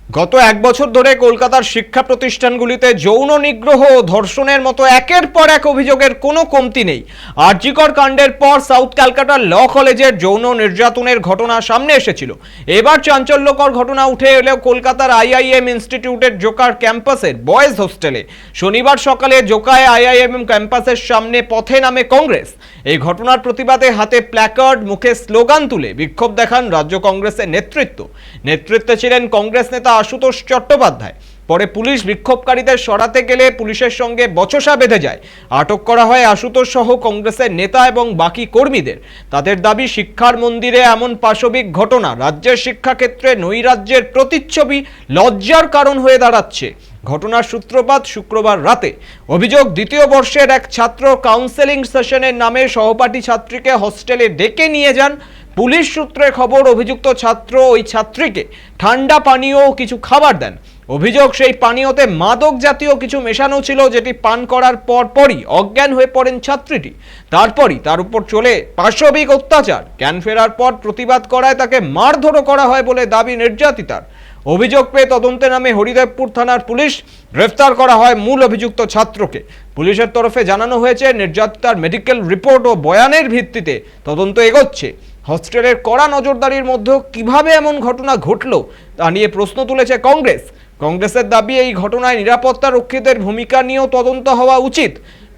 গত এক বছর ধরে কলকাতার শিক্ষা প্রতিষ্ঠানগুলিতে যৌন নিগ্রহ ও ধর্ষণের মতো একের পর এক অভিযোগের কোনো কমতি নেই। আরজিকর কাণ্ডের পর সাউথ ক্যালকাটা ল কলেজের যৌন নির্যাতনের ঘটনা সামনে এসেছিল। এবার চাঞ্চল্যকর ঘটনা উঠে এলো কলকাতার আইআইএম ইনস্টিটিউটের জোকার ক্যাম্পাসের বয়েজ হোস্টেলে। শনিবার সকালে জোকায় আইআইএম ক্যাম্পাসের সামনে পথে নামে কংগ্রেস। এই ঘটনার প্রতিবাদে হাতে প্ল্যাকার্ড, মুখে স্লোগান তুলে বিক্ষোভ দেখান রাজ্য কংগ্রেসের নেতৃত্বে ছিলেন কংগ্রেস নেতা আশুতোষ চট্টোপাধ্যায়। পরে পুলিশ বিক্ষোভকারীদের সরাতে গেলে পুলিশের সঙ্গে বচসা বেঁধে যায়। আটক করা হয় আশুতোষ সহ কংগ্রেসের নেতা এবং বাকি কর্মীদের। তাদের দাবি, শিক্ষার মন্দিরে এমন পাশবিক ঘটনা রাজ্যের শিক্ষাক্ষেত্রে নৈরাজ্যের প্রতিচ্ছবি, লজ্জার কারণ হয়ে দাঁড়াচ্ছে। ঘটনার সূত্রপাত শুক্রবার রাতে। অভিযোগ, দ্বিতীয় বর্ষের এক ছাত্র কাউন্সেলিং সেশনের নামে সহপাঠী ছাত্রীকে হোস্টেলে ডেকে নিয়ে যান। পুলিশ সূত্রে খবর, অভিযুক্ত ছাত্র ওই ছাত্রীকে ঠান্ডা পানীয় ও কিছু খাবার দেন। অভিযোগ, সেই পানীয়তে মাদক জাতীয় কিছু মেশানো ছিল, যেটি পান করার পরই অজ্ঞান হয়ে পড়েন ছাত্রীটি। তারপরই তার উপর চলে পাশবিক অত্যাচার। জ্ঞান ফেরার পর প্রতিবাদ করায় তাকে মারধরও করা হয় বলে দাবি নির্যাতিতার। অভিযোগ পেয়ে তদন্তে নামে হরিদেবপুর থানার পুলিশ। গ্রেফতার করা হয় মূল অভিযুক্ত ছাত্রকে। পুলিশের তরফে জানানো হয়েছে, নির্যাতিতার মেডিকেল রিপোর্ট ও বয়ানের ভিত্তিতে তদন্ত এগোচ্ছে। হস্টেলের কড়া নজরদারির মধ্যেও কিভাবে এমন ঘটনা ঘটলো তা নিয়ে প্রশ্ন তুলেছে কংগ্রেসের দাবি, এই ঘটনায় নিরাপত্তা রক্ষীদের ভূমিকা নিয়েও তদন্ত হওয়া উচিত।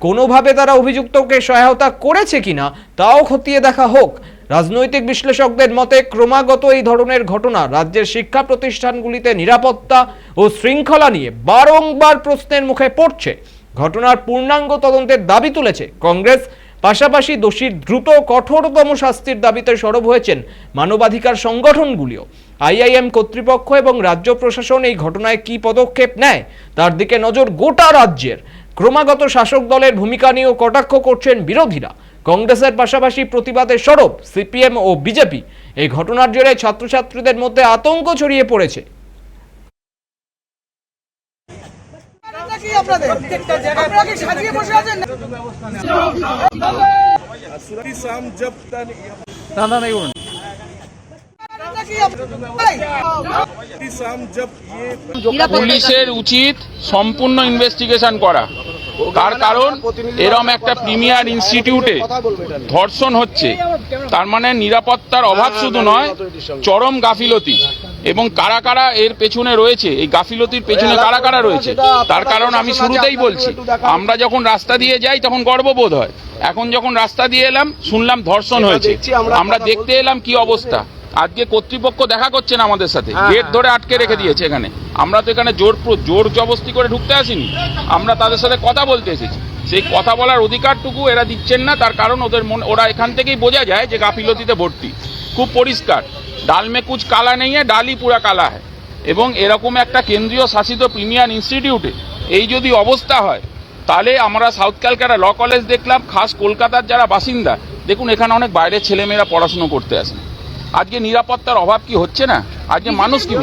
কোনোভাবে তারা অভিযুক্তকে সহায়তা করেছে কিনা তাও খতিয়ে দেখা হোক। রাজনৈতিক বিশ্লেষকদের মতে, ক্রমাগত এই ধরনের ঘটনা রাজ্যের শিক্ষা প্রতিষ্ঠানগুলিতে নিরাপত্তা ও শৃঙ্খলা নিয়ে বারংবার প্রশ্নের মুখে পড়ছে। ঘটনার পূর্ণাঙ্গ তদন্তের দাবি তুলেছে কংগ্রেস। পাশাপাশি দোষীর দ্রুত কঠোরতম শাস্তির দাবিতে সরব হয়েছেন মানবাধিকার সংগঠনগুলিও। আইআইএম কর্তৃপক্ষ এবং রাজ্য প্রশাসন এই ঘটনায় কী পদক্ষেপ নেয় তার দিকে নজর গোটা রাজ্যের। ক্রমাগত শাসক দলের ভূমিকা নিয়েও কটাক্ষ করছেন বিরোধীরা। কংগ্রেসের পাশাপাশি প্রতিবাদে সরব সিপিএম ও বিজেপি। এই ঘটনার জেরে ছাত্রছাত্রীদের মধ্যে আতঙ্ক ছড়িয়ে পড়েছে। পুলিশের উচিত সম্পূর্ণ ইনভেস্টিগেশন করা। তার কারণ, এরম একটা প্রিমিয়ার ইনস্টিটিউটে ধর্ষণ হচ্ছে, তার মানে নিরাপত্তার অভাব শুধু নয়, চরম গাফিলতি। এবং কারা কারা এর পেছনে রয়েছে, এই গাফিলতির পেছনে কারা কারা রয়েছে তার কারণ আমি শুরুতেই বলছি। আমরা যখন রাস্তা দিয়ে যাই তখন গর্ববোধ হয়, এখন যখন রাস্তা দিয়ে এলাম শুনলাম ধর্ষণ হয়েছে, আমরা দেখতে এলাম কি অবস্থা। আজকে কর্তৃপক্ষ দেখা করছে না আমাদের সাথে, গেট ধরে আটকে রেখে দিয়েছে এখানে। আমরা তো এখানে জোর জবরদস্তি করে ঢুকতে আসিনি, আমরা তাদের সাথে কথা বলতে এসেছি। সেই কথা বলার অধিকারটুকু এরা দিচ্ছেন না। তার কারণ ওরা এখান থেকেই বোঝা যায় যে গাফিলতিতে ভর্তি। খুব পরিষ্কার, ডাল মে কুছ কালা নেই, ডালই পুরা কালা হয়। এবং এরকম একটা কেন্দ্রীয় শাসিত প্রিমিয়ার ইনস্টিটিউটে এই যদি অবস্থা হয়, তাহলে আমরা সাউথ ক্যালকাটা ল কলেজ দেখলাম, খাস কলকাতার যারা বাসিন্দা, দেখুন এখানে অনেক বাইরের ছেলেমেয়েরা পড়াশুনো করতে আসেন। আজকে নিরাপত্তার অভাব কি হচ্ছে না? আজকে মানুষ কি,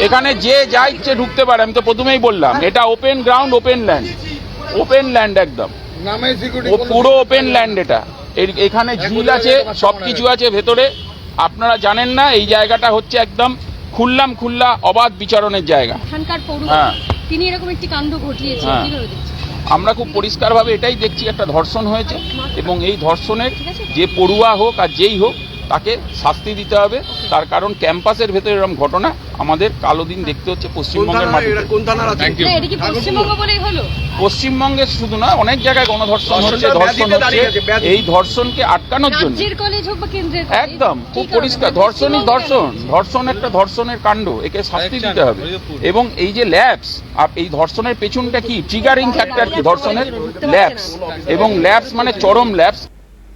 এখানে যে যা ইচ্ছে ঢুকতে পারে। আমি তো প্রথমেই বললাম, এটা ওপেন গ্রাউন্ড, ওপেন ল্যান্ড, একদম পুরো ওপেন ল্যান্ড। এটা এখানে ঝিল আছে, সবকিছু আছে ভেতরে। আপনারা জানেন না, এই জায়গাটা হচ্ছে একদম খুল্লা অবাধ বিচারণের জায়গা। হ্যাঁ, তিনি এরকম একটি কাণ্ড ঘটিয়েছেন। আমরা খুব পরিষ্কারভাবে এটাই দেখছি, একটা ধর্ষণ হয়েছে এবং এই ধর্ষণের যে পড়ুয়া হোক আর যেই হোক তাকে শাস্তি দিতে হবে। তার কারণ ক্যাম্পাসের ভেতরে এরকম ঘটনা আমাদের কালো দিন দেখতে হচ্ছে পশ্চিমবঙ্গের মাটিতে। পশ্চিমবঙ্গের শুধু না, অনেক জায়গায় গণধর্ষণ হচ্ছে, ধর্ষণ হচ্ছে। এই ধর্ষণকে আটকানোর জন্য একদম খুব পরিষ্কার, ধর্ষণ একটা ধর্ষণের কাণ্ড, একে শাস্তি দিতে হবে। এবং এই যে ল্যাপস, এই ধর্ষণের পেছনটা কি ট্রিগারিং ফ্যাক্টর কি? ধর্ষণের ল্যাপস, এবং ল্যাপস মানে চরম ল্যাপস।